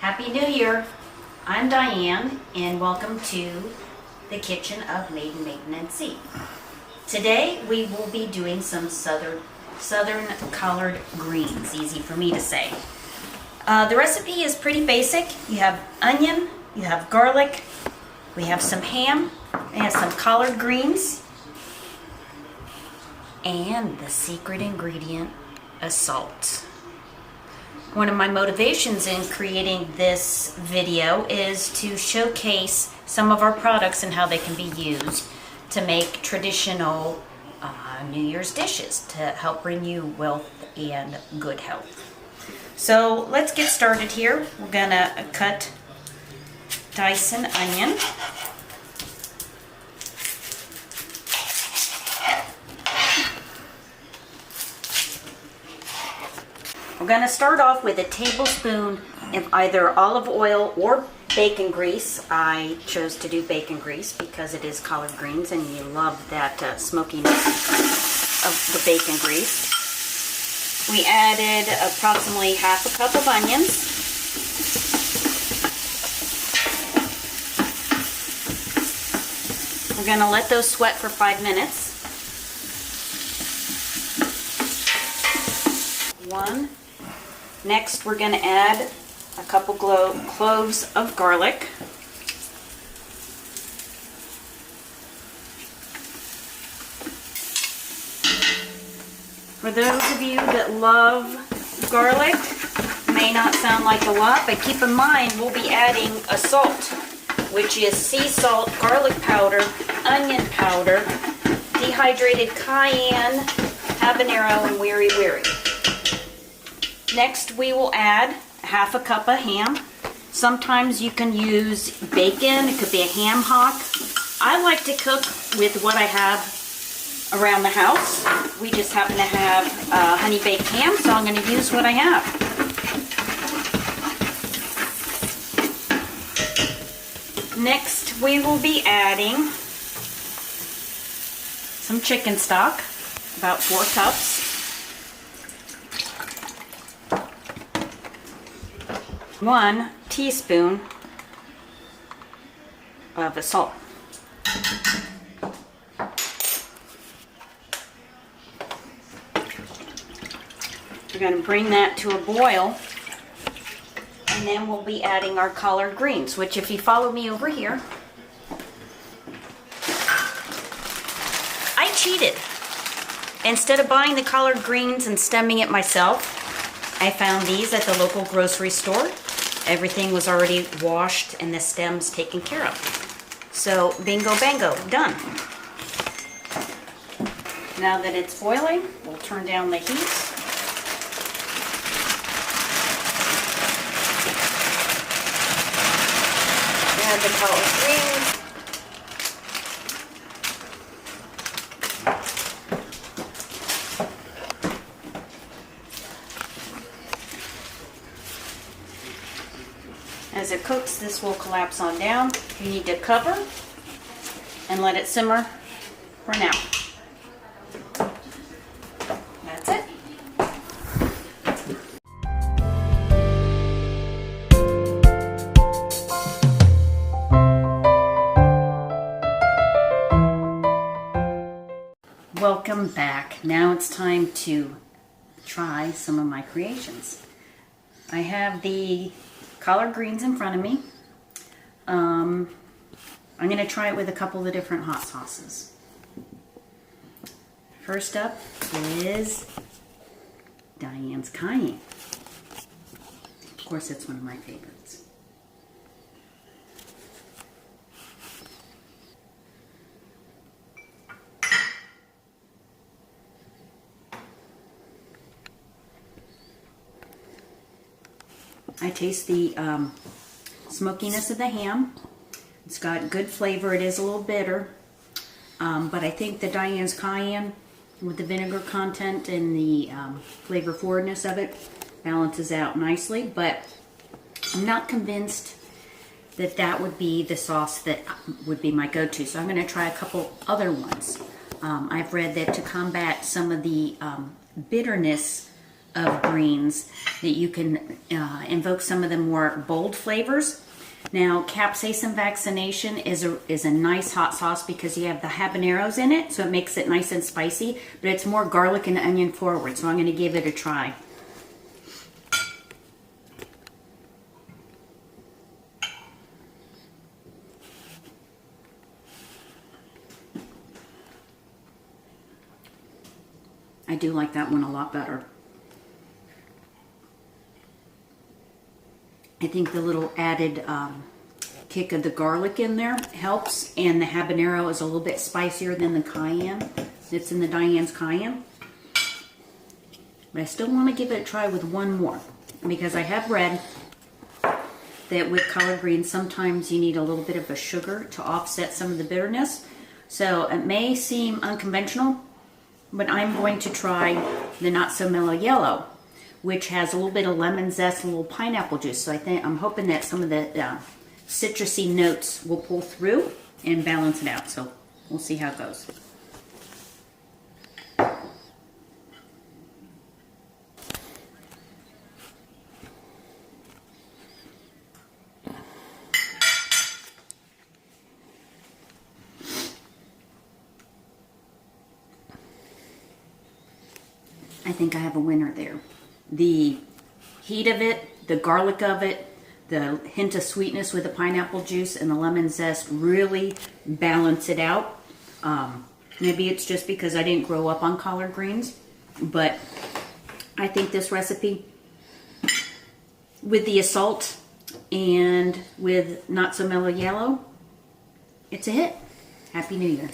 Happy New Year! I'm Diane and welcome to the kitchen of Maiden Maintenance C. Today we will be doing some southern collard greens, easy for me to say. The recipe is pretty basic. You have onion, you have garlic, we have some ham, we have some collard greens, and the secret ingredient is salt. One of my motivations in creating this video is to showcase some of our products and how they can be used to make traditional New Year's dishes to help bring you wealth and good health. So let's get started here. We're gonna dice an onion. We're going to start off with a tablespoon of either olive oil or bacon grease. I chose to do bacon grease because it is collard greens and you love that smokiness of the bacon grease. We added approximately half a cup of onions. We're going to let those sweat for 5 minutes. Next, we're going to add a couple cloves of garlic. For those of you that love garlic, may not sound like a lot, but keep in mind we'll be adding a salt, which is sea salt, garlic powder, onion powder, dehydrated cayenne, habanero, and wiri wiri. Next, we will add half a cup of ham. Sometimes you can use bacon. It could be a ham hock. I like to cook with what I have around the house. We just happen to have honey baked ham, so I'm going to use what I have. Next, we will be adding some chicken stock, about 4 cups. 1 teaspoon of salt. We're going to bring that to a boil, and then we'll be adding our collard greens, which if you follow me over here, I cheated. Instead of buying the collard greens and stemming it myself, I found these at the local grocery store. Everything was already washed and the stems taken care of. So bingo bango, done. Now that it's boiling, we'll turn down the heat. Add the collard greens. As it cooks, this will collapse on down. You need to cover and let it simmer for now. That's it. Welcome back. Now it's time to try some of my creations. I have the collard greens in front of me. I'm going to try it with a couple of the different hot sauces. First up is Diane's Cayenne. Of course, it's one of my favorites. I taste the smokiness of the ham. It's got good flavor. It is a little bitter, but I think the Diane's Cayenne with the vinegar content and the flavor forwardness of it balances out nicely, but I'm not convinced that that would be the sauce that would be my go-to. So I'm going to try a couple other ones. I've read that to combat some of the bitterness of greens that you can invoke some of the more bold flavors. Now, capsaicin vaccination is a nice hot sauce because you have the habaneros in it, so it makes it nice and spicy, but it's more garlic and onion forward, so I'm going to give it a try. I do like that one a lot better. I think the little added kick of the garlic in there helps, and the habanero is a little bit spicier than the cayenne. It's in the Diane's cayenne. But I still want to give it a try with one more, because I have read that with collard greens, sometimes you need a little bit of a sugar to offset some of the bitterness. So it may seem unconventional, but I'm going to try the Not So Mellow Yellow, which has a little bit of lemon zest and a little pineapple juice. So I'm hoping that some of the citrusy notes will pull through and balance it out. So we'll see how it goes. I think I have a winner there. The heat of it, the garlic of it, the hint of sweetness with the pineapple juice and the lemon zest really balance it out. Maybe it's just because I didn't grow up on collard greens, but I think this recipe with the Assault and with Not So Mellow Yellow, it's a hit. Happy New Year.